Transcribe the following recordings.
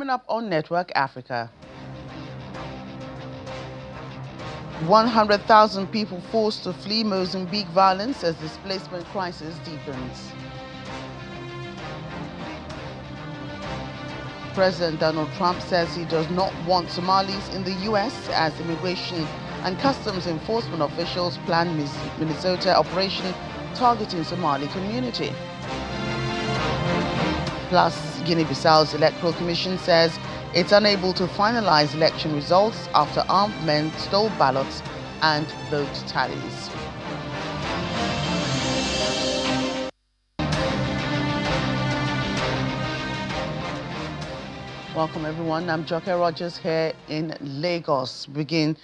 Coming up on Network Africa. 100,000 people forced to flee Mozambique violence as displacement crisis deepens. President Donald Trump says he does not want Somalis in the U.S. as immigration and customs enforcement officials plan Minnesota operation targeting Somali community. Plus, Guinea-Bissau's Electoral Commission says it's unable to finalize election results after armed men stole ballots and vote tallies. Welcome everyone. I'm Joke Rogers here in Lagos. Begin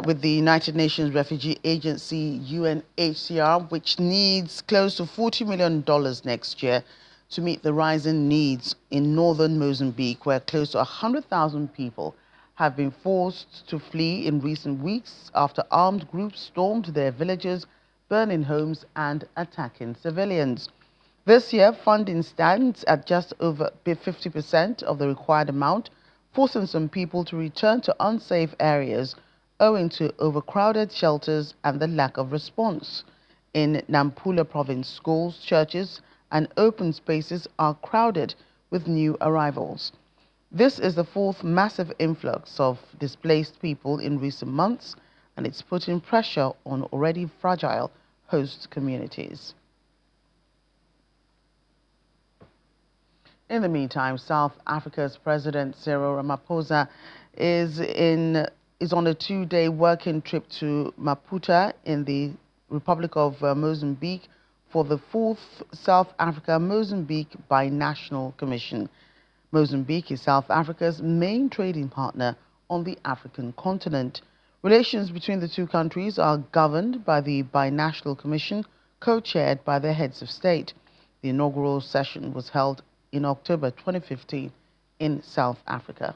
with the United Nations Refugee Agency, UNHCR, which needs close to $40 million next year to meet the rising needs in northern Mozambique, where close to 100,000 people have been forced to flee in recent weeks after armed groups stormed their villages, burning homes and attacking civilians. This year, funding stands at just over 50% of the required amount, forcing some people to return to unsafe areas owing to overcrowded shelters and the lack of response. In Nampula province, schools, churches, and open spaces are crowded with new arrivals. This is the fourth massive influx of displaced people in recent months, and it's putting pressure on already fragile host communities. In the meantime, South Africa's President Cyril Ramaphosa is on a two-day working trip to Maputo in the Republic of Mozambique for the fourth South Africa-Mozambique Binational Commission. Mozambique is South Africa's main trading partner on the African continent. Relations between the two countries are governed by the Binational Commission, co-chaired by their heads of state. The inaugural session was held in October 2015 in South Africa.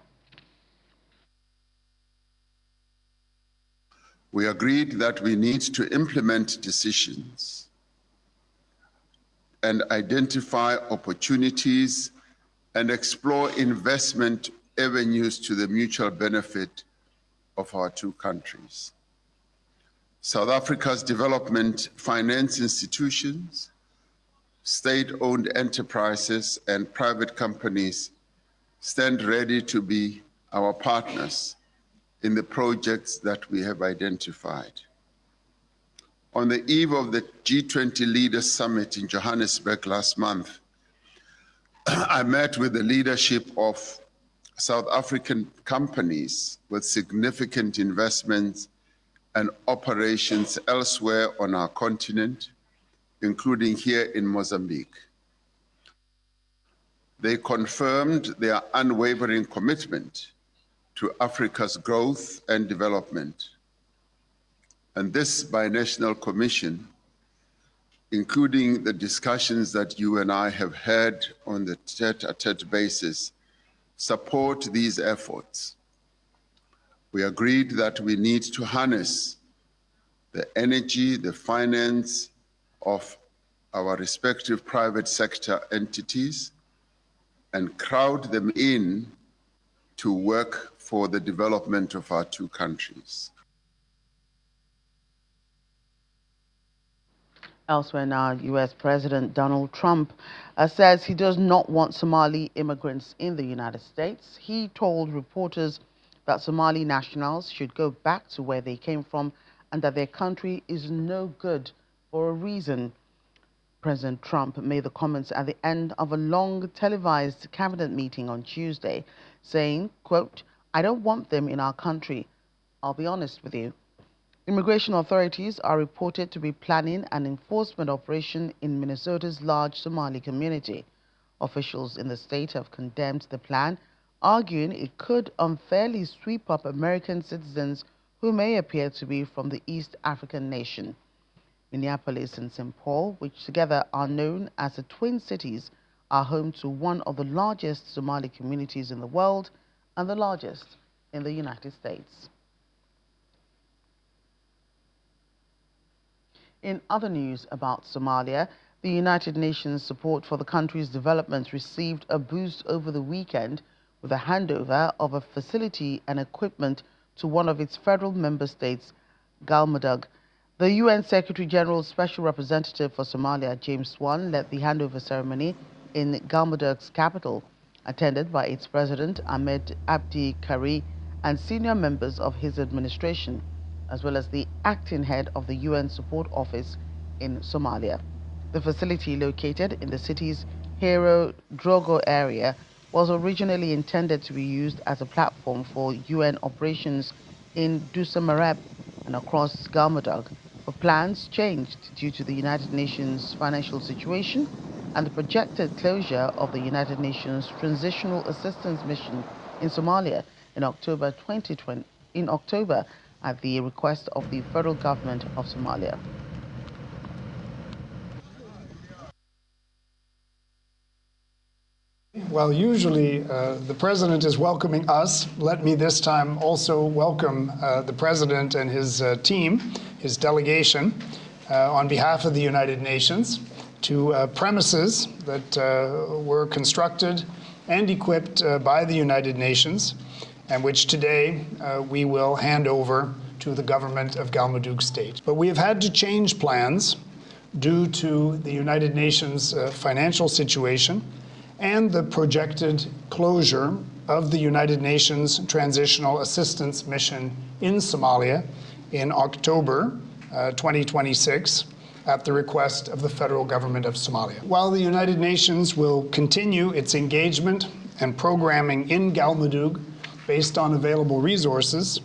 We agreed that we need to implement decisions and identify opportunities and explore investment avenues to the mutual benefit of our two countries. South Africa's development finance institutions, state-owned enterprises, and private companies stand ready to be our partners in the projects that we have identified. On the eve of the G20 Leaders Summit in Johannesburg last month, I met with the leadership of South African companies with significant investments and operations elsewhere on our continent, including here in Mozambique. They confirmed their unwavering commitment to Africa's growth and development. And this binational commission, including the discussions that you and I have had on the tete-a-tete basis, support these efforts. We agreed that we need to harness the energy, the finance of our respective private sector entities and crowd them in to work for the development of our two countries. Elsewhere now, U.S. President Donald Trump says he does not want Somali immigrants in the United States. He told reporters that Somali nationals should go back to where they came from and that their country is no good for a reason. President Trump made the comments at the end of a long televised cabinet meeting on Tuesday, saying, quote, "I don't want them in our country. I'll be honest with you." Immigration authorities are reported to be planning an enforcement operation in Minnesota's large Somali community. Officials in the state have condemned the plan, arguing it could unfairly sweep up American citizens who may appear to be from the East African nation. Minneapolis and St. Paul, which together are known as the Twin Cities, are home to one of the largest Somali communities in the world and the largest in the United States. In other news about Somalia, the United Nations support for the country's development received a boost over the weekend with a handover of a facility and equipment to one of its federal member states, Galmudug. The UN Secretary General's Special Representative for Somalia, James Swan, led the handover ceremony in Galmudug's capital, attended by its president, Ahmed Abdi Kari, and senior members of his administration, as well as the acting head of the UN Support Office in Somalia. The facility, located in the city's Hero Drogo area, was originally intended to be used as a platform for UN operations in Dusamareb and across Galmudug, but plans changed due to the United Nations financial situation and the projected closure of the United Nations Transitional Assistance Mission in Somalia in October 2020, at the request of the federal government of Somalia. Well, usually the president is welcoming us. Let me this time also welcome the president and his team, his delegation, on behalf of the United Nations to premises that were constructed and equipped by the United Nations, and which today we will hand over to the government of Galmudug State. But we have had to change plans due to the United Nations financial situation and the projected closure of the United Nations Transitional Assistance Mission in Somalia in October 2026 at the request of the federal government of Somalia. While the United Nations will continue its engagement and programming in Galmudug based on available resources,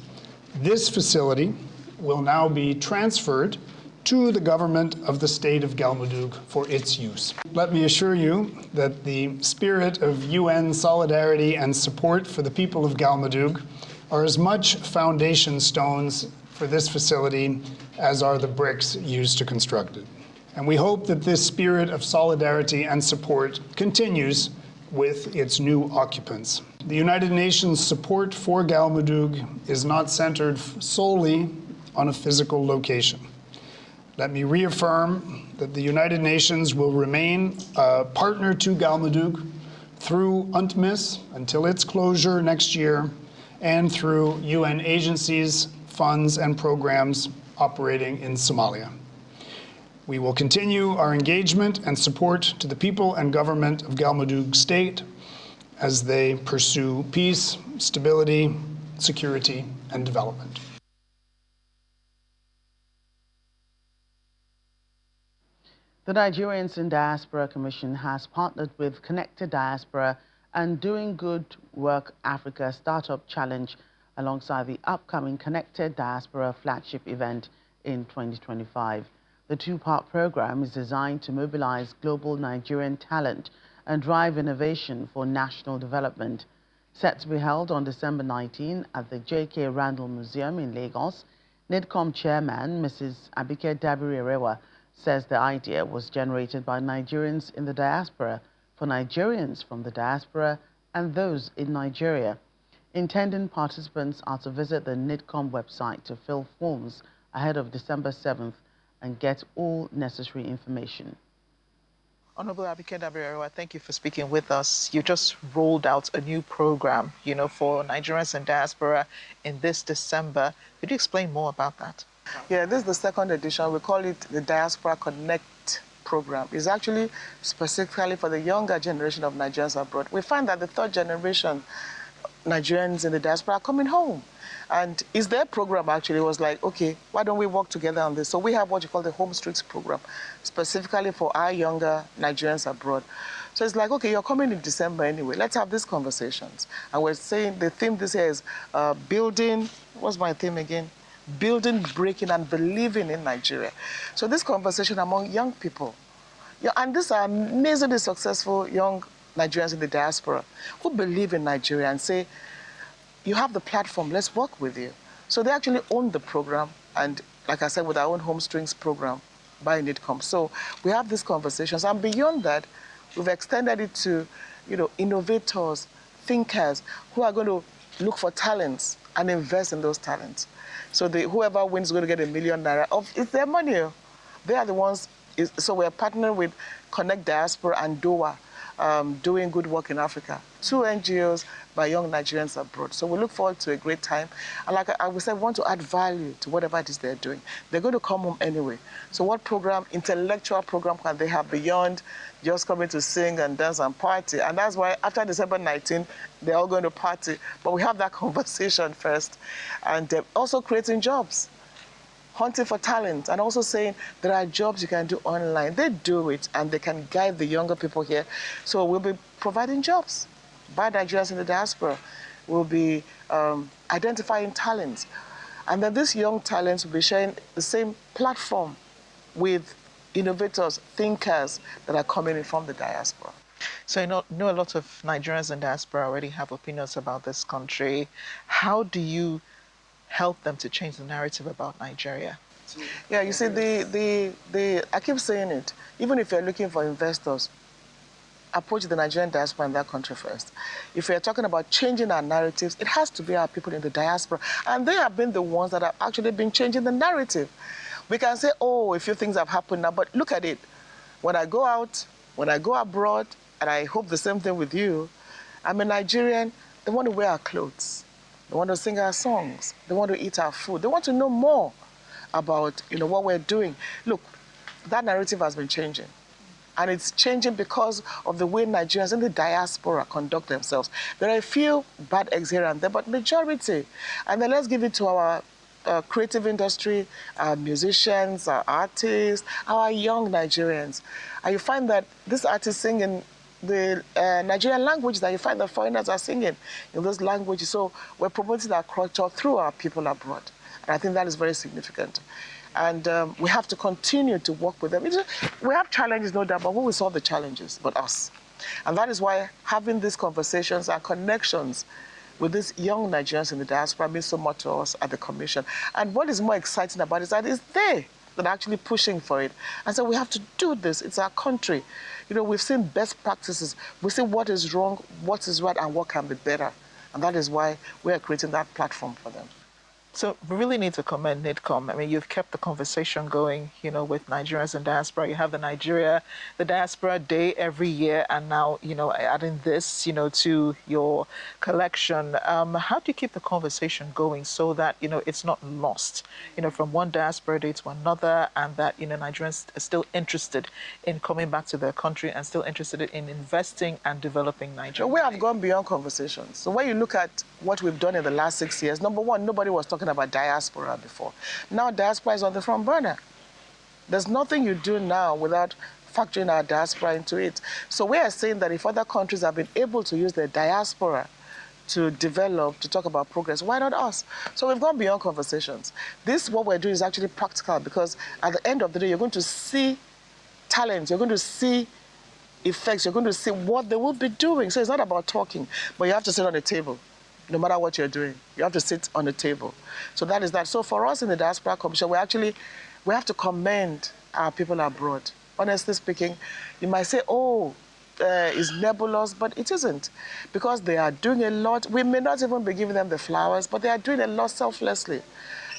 this facility will now be transferred to the government of the state of Galmudug for its use. Let me assure you that the spirit of UN solidarity and support for the people of Galmudug are as much foundation stones for this facility as are the bricks used to construct it. And we hope that this spirit of solidarity and support continues with its new occupants. The United Nations support for Galmudug is not centered solely on a physical location. Let me reaffirm that the United Nations will remain a partner to Galmudug through UNTMIS until its closure next year and through UN agencies, funds, and programs operating in Somalia. We will continue our engagement and support to the people and government of Galmudug State as they pursue peace, stability, security, and development. The Nigerians in Diaspora Commission has partnered with Connected Diaspora and Doing Good Work Africa Startup Challenge alongside the upcoming Connected Diaspora flagship event in 2025. The two-part program is designed to mobilize global Nigerian talent and drive innovation for national development. Set to be held on December 19 at the J.K. Randall Museum in Lagos, NIDCOM chairman Mrs. Abike Dabiri-Erewa says the idea was generated by Nigerians in the diaspora for Nigerians from the diaspora and those in Nigeria. Intending participants are to visit the NIDCOM website to fill forms ahead of December 7th and get all necessary information. Honorable Abike Dabiri-Erewa, thank you for speaking with us. You just rolled out a new program, for Nigerians in diaspora in this December. Could you explain more about that? Yeah, this is the second edition. We call it the Diaspora Connect program. It's actually specifically for the younger generation of Nigerians abroad. We find that the third generation Nigerians in the diaspora are coming home. And it's their program actually. It was like, okay, why don't we work together on this? So we have what you call the Home Streets program, specifically for our younger Nigerians abroad. So it's like, okay, you're coming in December anyway. Let's have these conversations. And we're saying the theme this year is building, what's my theme again? Building, breaking, and believing in Nigeria. So this conversation among young people, and these are amazingly successful young Nigerians in the diaspora who believe in Nigeria and say, you have the platform, let's work with you. So they actually own the program, and like I said, with our own Home Strings program by NIDCOM. So we have these conversations, and beyond that, we've extended it to, innovators, thinkers who are going to look for talents and invest in those talents. So whoever wins is going to get ₦1 million. It's their money. They are the ones. So we're partnering with Connect Diaspora and DOA, Doing Good Work in Africa. 2 NGOs by young Nigerians abroad. So we look forward to a great time. And like I would say, we want to add value to whatever it is they're doing. They're going to come home anyway. So what program, intellectual program can they have beyond just coming to sing and dance and party? And that's why after December 19, they're all going to party. But we have that conversation first. And also creating jobs, hunting for talent, and also saying there are jobs you can do online. They do it, and they can guide the younger people here. So we'll be providing jobs by Nigerians in the diaspora. We'll be identifying talents. And then these young talents will be sharing the same platform with innovators, thinkers that are coming in from the diaspora. So I know a lot of Nigerians in diaspora already have opinions about this country. How do you help them to change the narrative about Nigeria? Yeah, you see, I keep saying it, even if you're looking for investors, approach the Nigerian diaspora in that country first. If we're talking about changing our narratives, it has to be our people in the diaspora. And they have been the ones that have actually been changing the narrative. We can say, oh, a few things have happened now, but look at it. When I go out, when I go abroad, and I hope the same thing with you, I'm a Nigerian, they want to wear our clothes. They want to sing our songs. They want to eat our food. They want to know more about, what we're doing. Look, that narrative has been changing. And it's changing because of the way Nigerians in the diaspora conduct themselves. There are a few bad eggs here and there, but majority. And then let's give it to our creative industry, our musicians, our artists, our young Nigerians. And you find that these artists sing in the Nigerian language that you find that foreigners are singing in those languages. So we're promoting our culture through our people abroad. And I think that is very significant. And we have to continue to work with them. We have challenges, no doubt, but who will solve the challenges but us? And that is why having these conversations and connections with these young Nigerians in the diaspora means so much to us at the Commission. And what is more exciting about it is that it's they that are actually pushing for it. And so we have to do this. It's our country. We've seen best practices. We see what is wrong, what is right, and what can be better. And that is why we are creating that platform for them. So we really need to commend NIDCOM. I mean, you've kept the conversation going, with Nigerians in diaspora. You have the Diaspora Day every year, and now, adding this, to your collection. How do you keep the conversation going so that, it's not lost, from one Diaspora Day to another, and that, Nigerians are still interested in coming back to their country and still interested in investing and developing Nigeria? We have gone beyond conversations. So when you look at what we've done in the last 6 years, number one, nobody was talking about diaspora before. Now diaspora is on the front burner. There's nothing you do now without factoring our diaspora into it. So we are saying that if other countries have been able to use their diaspora to develop, to talk about progress, why not us? So we've gone beyond conversations. What we're doing is actually practical, because at the end of the day, you're going to see talent, you're going to see effects, you're going to see what they will be doing. So it's not about talking, but you have to sit on the table. No matter what you're doing, you have to sit on the table. So that is that. So for us in the Diaspora Commission, we have to commend our people abroad. Honestly speaking, you might say, it's nebulous, but it isn't. Because they are doing a lot. We may not even be giving them the flowers, but they are doing a lot selflessly.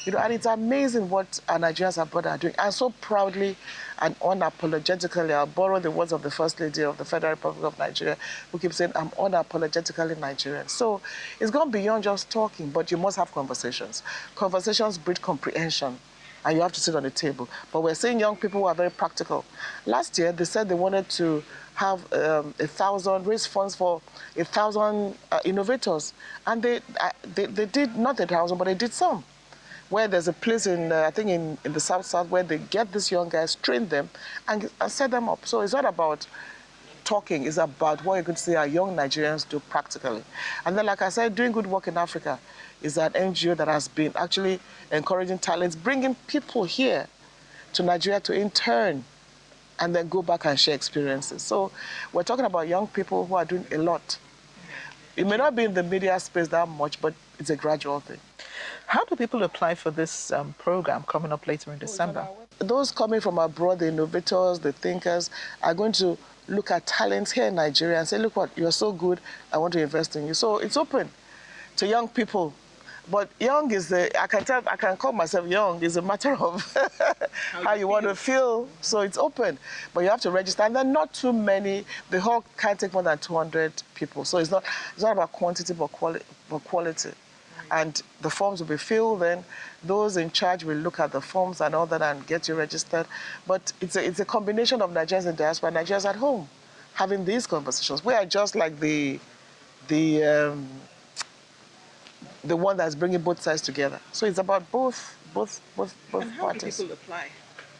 And it's amazing what our Nigerians abroad are doing. And so proudly and unapologetically, I'll borrow the words of the First Lady of the Federal Republic of Nigeria, who keeps saying, I'm unapologetically Nigerian. So it's gone beyond just talking, but you must have conversations. Conversations breed comprehension, and you have to sit on the table. But we're seeing young people who are very practical. Last year, they said they wanted to have raise funds for 1,000 innovators. And they did not 1,000, but they did some. Where there's a place I think in the South where they get these young guys, train them, and set them up. So it's not about talking, it's about what you could see our young Nigerians do practically. And then, like I said, doing good work in Africa is an NGO that has been actually encouraging talents, bringing people here to Nigeria to intern, and then go back and share experiences. So we're talking about young people who are doing a lot. It may not be in the media space that much, but it's a gradual thing. How do people apply for this program coming up later in December? Those coming from abroad, the innovators, the thinkers, are going to look at talents here in Nigeria and say, look what, you're so good, I want to invest in you. So it's open to young people. But young is I can call myself young. It's a matter of how you want to feel. So it's open, but you have to register. And then not too many. The hall can't take more than 200 people. So it's not about quantity, but quality. And the forms will be filled. Then those in charge will look at the forms and all that and get you registered. But it's a combination of Nigerians in diaspora, Nigerians at home, having these conversations. We are just like the one that's bringing both sides together. So it's about both and how parties. do people apply?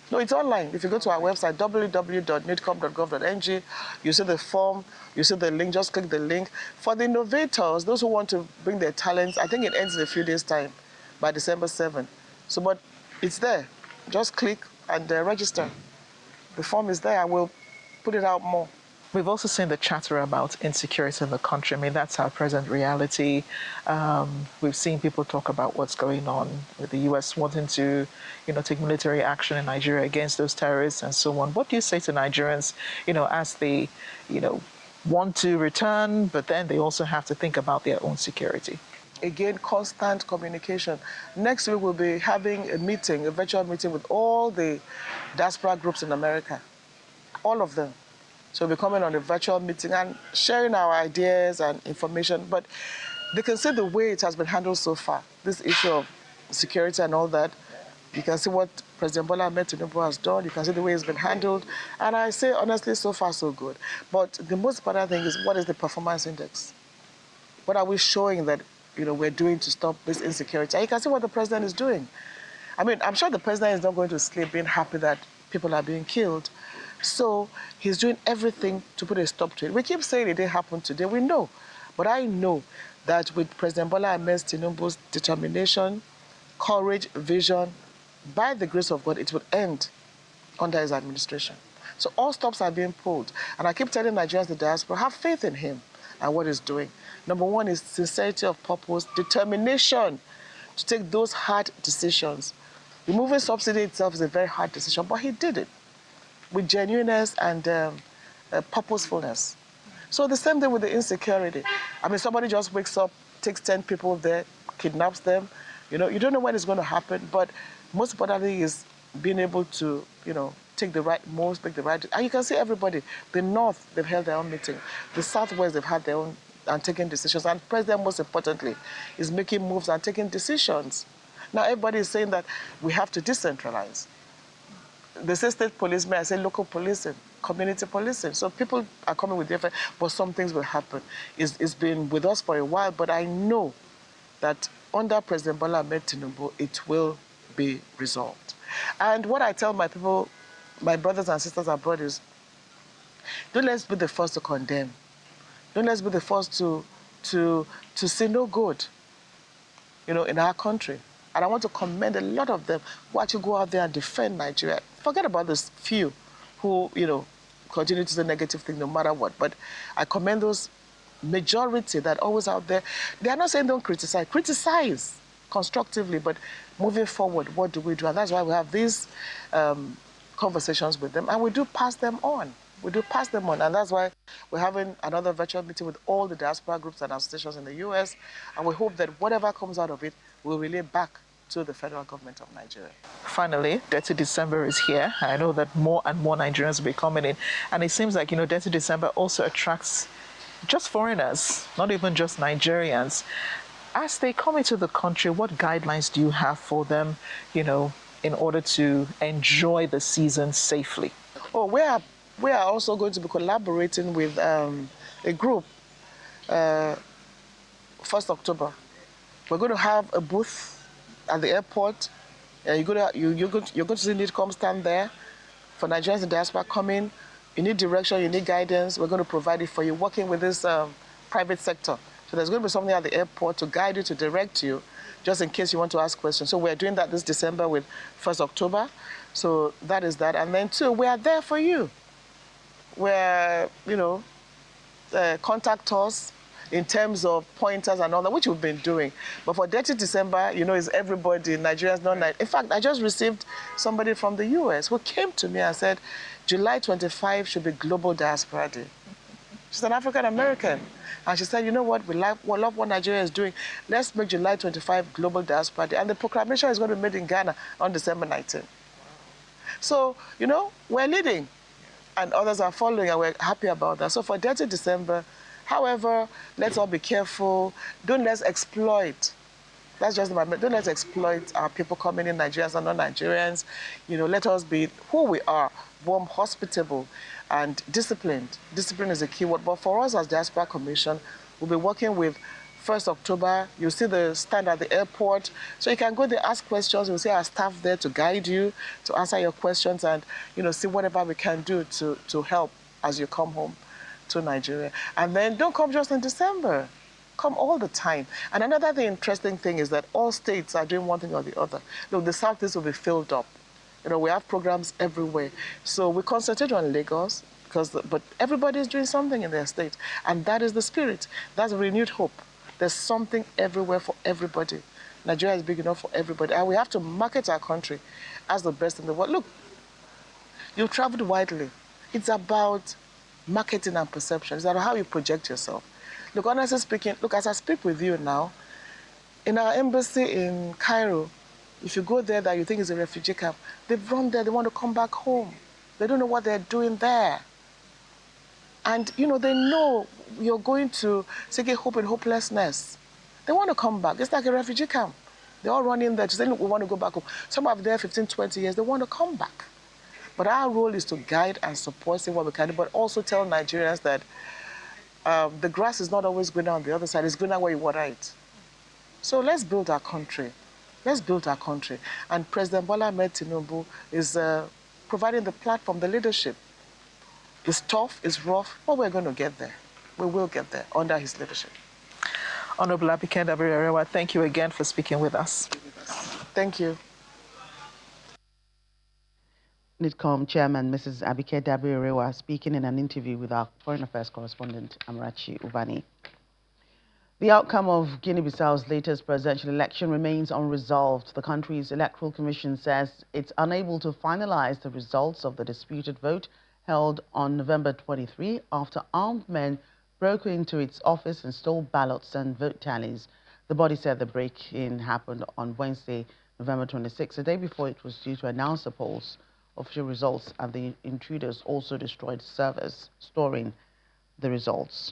No, it's online. If you go to our website, www.nidcom.gov.ng, you see the form, you see the link, just click the link. For the innovators, those who want to bring their talents, I think it ends in a few days' time, by December 7th. So, but it's there. Just click and register. The form is there. I will put it out more. We've also seen the chatter about insecurity in the country. I mean, that's our present reality. We've seen people talk about what's going on with the U.S. wanting to, take military action in Nigeria against those terrorists and so on. What do you say to Nigerians, as they, want to return, but then they also have to think about their own security? Again, constant communication. Next week, we'll be having a virtual meeting with all the diaspora groups in America, all of them. So we'll be coming on a virtual meeting and sharing our ideas and information. But they can see the way it has been handled so far, this issue of security and all that. You can see what President Bola Ahmed Tinubu has done. You can see the way it's been handled. And I say, honestly, so far, so good. But the most important thing is, what is the performance index? What are we showing that we're doing to stop this insecurity? And you can see what the president is doing. I mean, I'm sure the president is not going to sleep being happy that people are being killed. So he's doing everything to put a stop to it. We keep saying it didn't happen today. We know. But I know that with President Bola Ahmed Tinubu's determination, courage, vision, by the grace of God, it will end under his administration. So all stops are being pulled. And I keep telling Nigerians, the diaspora, have faith in him and what he's doing. Number one is sincerity of purpose, determination to take those hard decisions. Removing subsidy itself is a very hard decision, but he did it with genuineness and purposefulness. So the same thing with the insecurity. I mean, somebody just wakes up, takes 10 people there, kidnaps them. You don't know when it's going to happen, but most importantly is being able to, take the right moves, make the right... And you can see everybody. The North, they've held their own meeting. The Southwest, they've had their own and taking decisions. And the President, most importantly, is making moves and taking decisions. Now, everybody is saying that we have to decentralize. They say state policemen, I say local policing, community policing. So people are coming with different, but some things will happen. It's been with us for a while, but I know that under President Bola Ahmed Tinubu, it will be resolved. And what I tell my people, my brothers and sisters abroad is, don't let's be the first to condemn. Don't let's be the first to see no good, in our country. And I want to commend a lot of them who actually go out there and defend Nigeria. Forget about those few who, continue to say negative things no matter what. But I commend those majority that are always out there. They are not saying don't criticize. Criticize constructively, but moving forward, what do we do? And that's why we have these conversations with them, and we do pass them on. We do pass them on, and that's why we're having another virtual meeting with all the diaspora groups and associations in the US, and we hope that whatever comes out of it will relay back to the federal government of Nigeria. Finally, Dirty December is here. I know that more and more Nigerians will be coming in, and it seems like, Dirty December also attracts just foreigners, not even just Nigerians. As they come into the country, what guidelines do you have for them, in order to enjoy the season safely? Oh, we are also going to be collaborating with a group, 1st October. We're going to have a booth at the airport. You're going to see NIDCOM stand there for Nigerians in diaspora coming. You need direction, you need guidance. We're going to provide it for you, working with this private sector. So there's going to be something at the airport to guide you, to direct you, just in case you want to ask questions. So we're doing that this December with 1st October. So that is that. And then, too, we are there for you. We're, contact us in terms of pointers and all that, which we've been doing. But for Dirty December, is everybody, Nigerians, non-Nigerians. In fact, I just received somebody from the US who came to me and said, July 25 should be Global Diaspora Day. She's an African American. And she said, you know what, we love what Nigeria is doing. Let's make July 25 Global Diaspora Day. And the proclamation is going to be made in Ghana on December 19th. So, you know, we're leading. And others are following, and we're happy about that. So for 30 December, however, let's all be careful. Don't let's exploit. That's just my, don't let's exploit our people coming in, Nigerians and non-Nigerians. You know, let us be who we are, warm, hospitable, and disciplined. Discipline is a key word. But for us as Diaspora Commission, we'll be working with 1st October. You'll see the stand at the airport. So you can go there, ask questions. You'll see our staff there to guide you, to answer your questions, and, you know, see whatever we can do to help as you come home to Nigeria. And then don't come just in December. Come all the time. And another interesting thing is that all states are doing one thing or the other. Look, the Southeast will be filled up. You know, we have programs everywhere. So we concentrate on Lagos, but everybody is doing something in their state. And that is the spirit. That's a renewed hope. There's something everywhere for everybody. Nigeria is big enough for everybody. And we have to market our country as the best in the world. Look, you've traveled widely. It's about marketing and perception. It's about how you project yourself. Look, honestly speaking, look, as I speak with you now, in our embassy in Cairo, if you go there that you think is a refugee camp, they've run there, they want to come back home. They don't know what they're doing there. And, you know, they know you're going to seek a hope in hopelessness. They want to come back. It's like a refugee camp. They all run in there to say, look, we want to go back home. Some are there 15, 20 years. They want to come back. But our role is to guide and support, see what we can do, but also tell Nigerians that the grass is not always greener on the other side. It's greener where you water it. So let's build our country. Let's build our country. And President Bola Ahmed Tinubu is providing the platform, the leadership. It's tough, it's rough, but we're going to get there. We will get there under his leadership. Honorable Abike Dabiri-Arewa, thank you again for speaking with us. Thank you. NIDCOM Chairman Mrs. Abike Dabiri-Arewa speaking in an interview with our Foreign Affairs correspondent Amarachi Ubani. The outcome of Guinea-Bissau's latest presidential election remains unresolved. The country's electoral commission says it's unable to finalize the results of the disputed vote held on November 23 after armed men broke into its office and stole ballots and vote tallies. The body said the break-in happened on Wednesday, November 26, the day before it was due to announce the polls' official results, and the intruders also destroyed servers storing the results.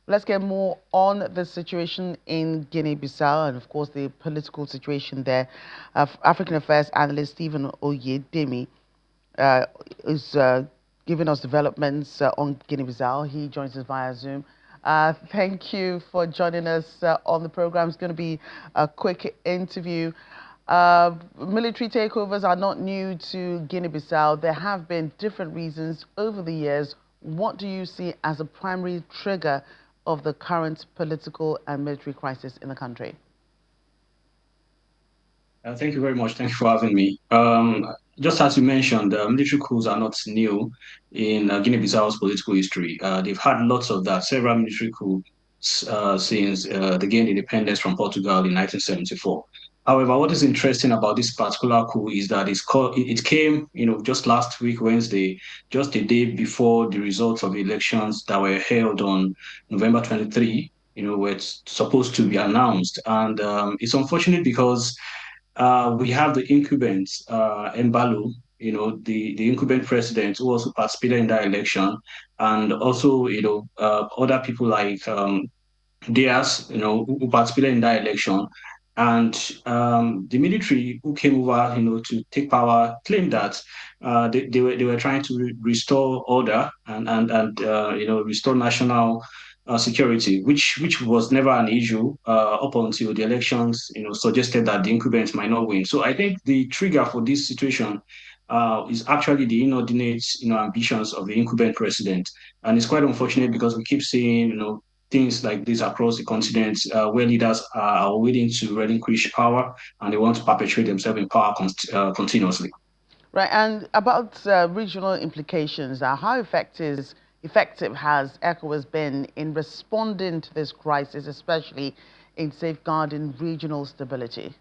Let's get more on the situation in Guinea-Bissau and, of course, the political situation there. African Affairs analyst Stephen Oyedemi is giving us developments on Guinea-Bissau. He joins us via Zoom. Thank you for joining us on the program. It's going to be a quick interview. Military takeovers are not new to Guinea-Bissau. There have been different reasons over the years. What do you see as a primary trigger of the current political and military crisis in the country? Thank you very much. Thank you for having me. Just as you mentioned, military coups are not new in Guinea-Bissau's political history. They've had lots of that, several military coups since they gained independence from Portugal in 1974. However, what is interesting about this particular coup is that it came, just last week, Wednesday, just a day before the results of the elections that were held on November 23, were supposed to be announced. And it's unfortunate because we have the incumbent, Mbalo, the incumbent president who also participated in that election, and also, other people like Diaz, who participated in that election. And the military who came over, to take power, claimed that they were trying to restore order and restore national security, which was never an issue up until the elections, suggested that the incumbents might not win. So I think the trigger for this situation is actually the inordinate, ambitions of the incumbent president, and it's quite unfortunate because we keep seeing, things like this across the continent, where leaders are willing to relinquish power and they want to perpetuate themselves in power continuously. Right, and about regional implications, how effective has ECOWAS been in responding to this crisis, especially in safeguarding regional stability?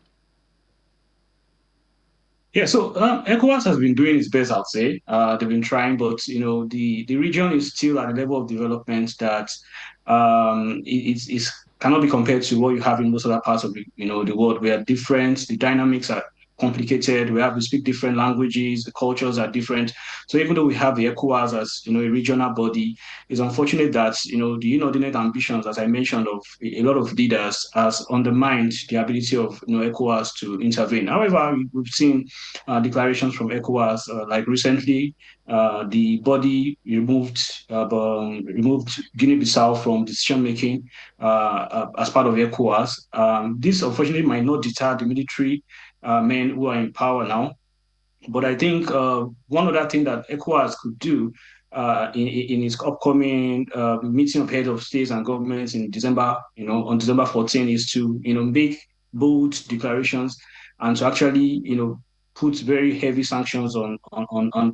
Yeah, so ECOWAS has been doing its best, I'd say. They've been trying, but the region is still at a level of development that it's cannot be compared to what you have in most other parts of the world. We are different. The dynamics are complicated. We speak different languages. The cultures are different. So even though we have the ECOWAS as a regional body, it's unfortunate that the inordinate ambitions, as I mentioned, of a lot of leaders has undermined the ability of ECOWAS to intervene. However, we've seen declarations from ECOWAS. Like recently, the body removed Guinea-Bissau from decision making as part of ECOWAS. This unfortunately might not deter the military men who are in power now, but I think one other thing that ECOWAS could do in its upcoming meeting of heads of states and governments in December, on December 14, is to, make bold declarations and to actually, put very heavy sanctions on on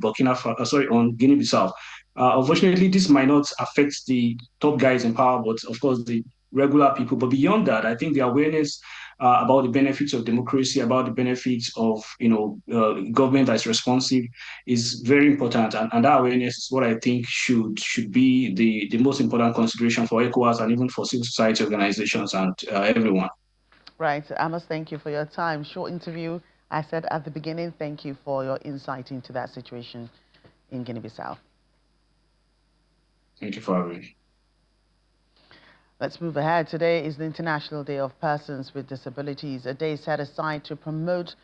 Guinea-Bissau. Unfortunately, this might not affect the top guys in power, but of course the regular people. But beyond that, I think the awareness about the benefits of democracy, about the benefits of government that's responsive is very important, and that awareness is what I think should be the most important consideration for ECOWAS and even for civil society organizations and everyone. Right. I must thank you for your time. Short interview. I said at the beginning, thank you for your insight into that situation in Guinea-Bissau. Thank you for having me. Let's move ahead. Today is the International Day of Persons with Disabilities, a day set aside to promote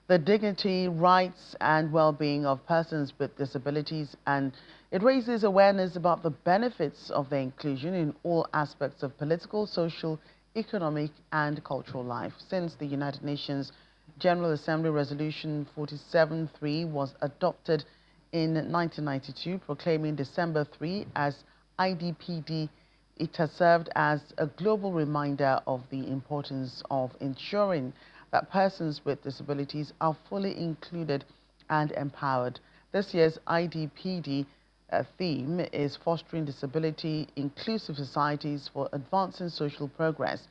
the dignity, rights, and well-being of persons with disabilities, and it raises awareness about the benefits of their inclusion in all aspects of political, social, economic, and cultural life. Since the United Nations General Assembly Resolution 47.3 was adopted in 1992, proclaiming December 3 as IDPD, it has served as a global reminder of the importance of ensuring that persons with disabilities are fully included and empowered. This year's IDPD theme is Fostering Disability Inclusive Societies for Advancing Social Progress.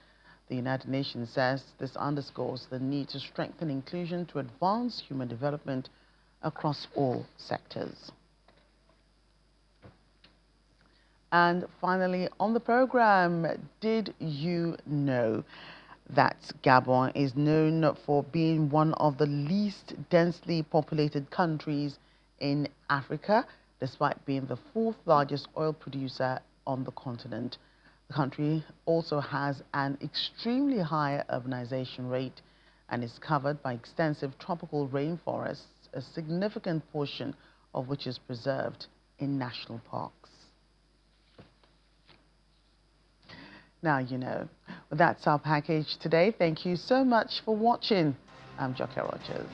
The United Nations says this underscores the need to strengthen inclusion to advance human development across all sectors. And finally, on the program, did you know that Gabon is known for being one of the least densely populated countries in Africa, despite being the fourth largest oil producer on the continent? The country also has an extremely high urbanization rate and is covered by extensive tropical rainforests, a significant portion of which is preserved in national parks. Now you know. Well, that's our package today. Thank you so much for watching. I'm Joke Rogers.